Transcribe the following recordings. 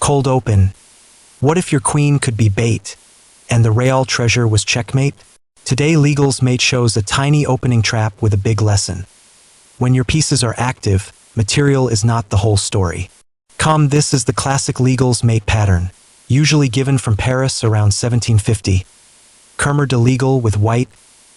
Cold open. What if your queen could be bait, and the real treasure was checkmate? Today Legal's Mate shows a tiny opening trap with a big lesson. When your pieces are active, material is not the whole story. This is the classic Legal's Mate pattern, usually given from Paris around 1750. Kermer de Legal with white,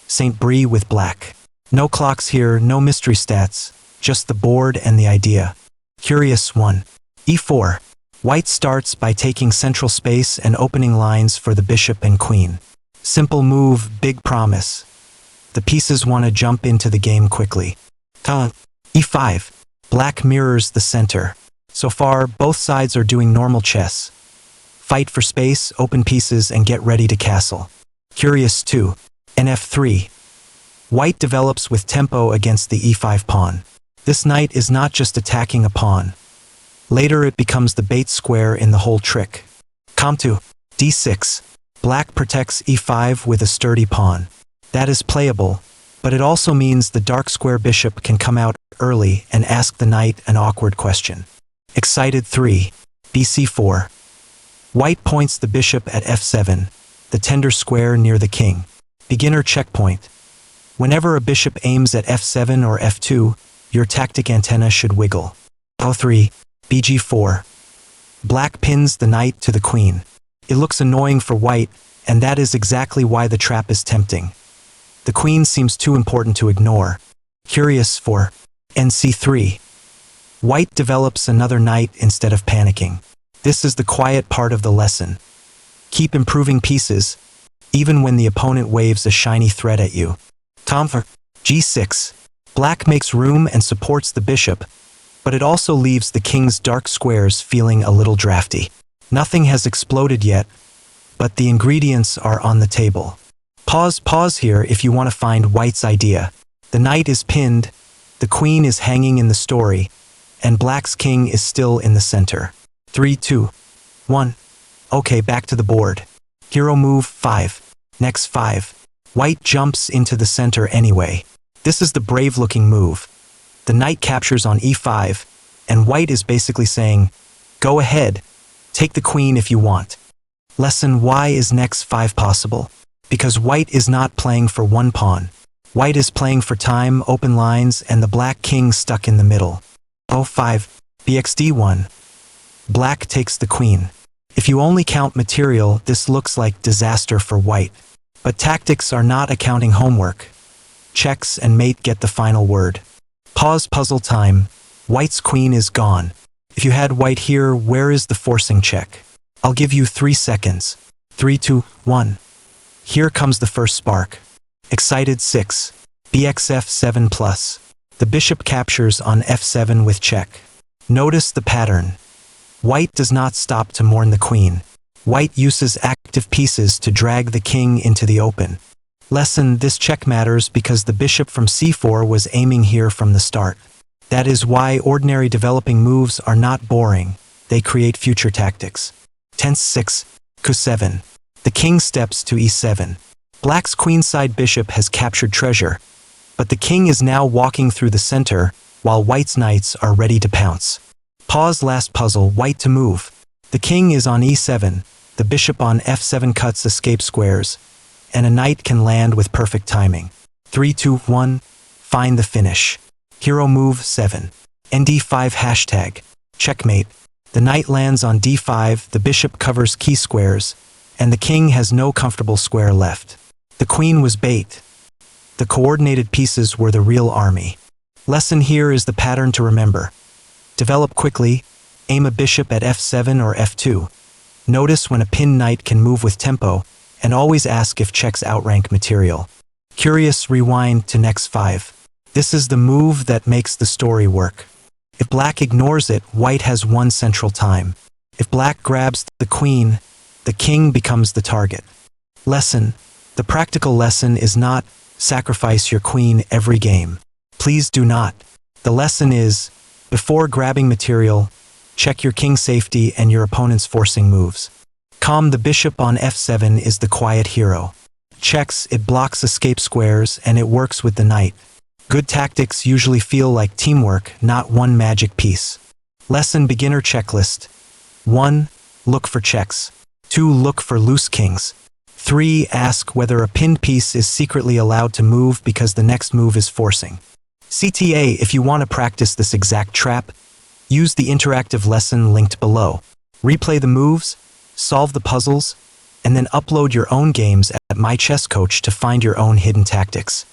St. Brie with black. No clocks here, no mystery stats, just the board and the idea. Curious 1. E4. White starts by taking central space and opening lines for the bishop and queen. Simple move, big promise. The pieces want to jump into the game quickly. E5. Black mirrors the center. So far, both sides are doing normal chess. Fight for space, open pieces, and get ready to castle. Curious 2. NF3. White develops with tempo against the E5 pawn. This knight is not just attacking a pawn. Later it becomes the bait square in the whole trick. Com2. D6. Black protects E5 with a sturdy pawn. That is playable, but it also means the dark square bishop can come out early and ask the knight an awkward question. Excited 3. BC4. White points the bishop at F7, the tender square near the king. Beginner checkpoint. Whenever a bishop aims at F7 or F2, your tactic antenna should wiggle. O3. BG4. Black pins the knight to the queen. It looks annoying for white, and that is exactly why the trap is tempting. The queen seems too important to ignore. Curious 4. NC3. White develops another knight instead of panicking. This is the quiet part of the lesson. Keep improving pieces, even when the opponent waves a shiny thread at you. G6. Black makes room and supports the bishop, but it also leaves the king's dark squares feeling a little drafty. Nothing has exploded yet, but the ingredients are on the table. Pause here if you want to find white's idea. The knight is pinned, the queen is hanging in the story, and black's king is still in the center. 3, 2, 1. Okay, back to the board. Hero move 5. Next 5. White jumps into the center anyway. This is the brave-looking move. The knight captures on E5, and white is basically saying, go ahead, take the queen if you want. Lesson: why is next 5 possible? Because white is not playing for one pawn. White is playing for time, open lines, and the black king stuck in the middle. O5, BXD1. Black takes the queen. If you only count material, this looks like disaster for white. But tactics are not accounting homework. Checks and mate get the final word. Pause puzzle time. White's queen is gone. If you had white here, where is the forcing check? I'll give you 3 seconds. 3, 2, 1. Here comes the first spark. Excited 6. BXF7 plus. The bishop captures on F7 with check. Notice the pattern. White does not stop to mourn the queen. White uses active pieces to drag the king into the open. Lesson: this check matters because the bishop from C4 was aiming here from the start. That is why ordinary developing moves are not boring. They create future tactics. Tense 6. Q7. The king steps to E7. Black's queenside bishop has captured treasure, but the king is now walking through the center while white's knights are ready to pounce. Pause last puzzle, white to move. The king is on E7, the bishop on F7 cuts escape squares, and a knight can land with perfect timing. 3, 2, 1. Find the finish. Hero move 7. ND5 hashtag. Checkmate. The knight lands on D5, the bishop covers key squares, and the king has no comfortable square left. The queen was bait. The coordinated pieces were the real army. Lesson: here is the pattern to remember. Develop quickly, aim a bishop at F7 or F2. Notice when a pinned knight can move with tempo, and always ask if checks outrank material. Curious, rewind to next 5. This is the move that makes the story work. If black ignores it, white has one central time. If black grabs the queen, the king becomes the target. Lesson: the practical lesson is not sacrifice your queen every game. Please do not. The lesson is, before grabbing material, check your king safety and your opponent's forcing moves. The bishop on F7 is the quiet hero. Checks, it blocks escape squares, and it works with the knight. Good tactics usually feel like teamwork, not one magic piece. Lesson: beginner checklist. 1. Look for checks. 2. Look for loose kings. 3. Ask whether a pinned piece is secretly allowed to move because the next move is forcing. CTA, if you want to practice this exact trap, use the interactive lesson linked below. Replay the moves, solve the puzzles, and then upload your own games at My Chess Coach to find your own hidden tactics.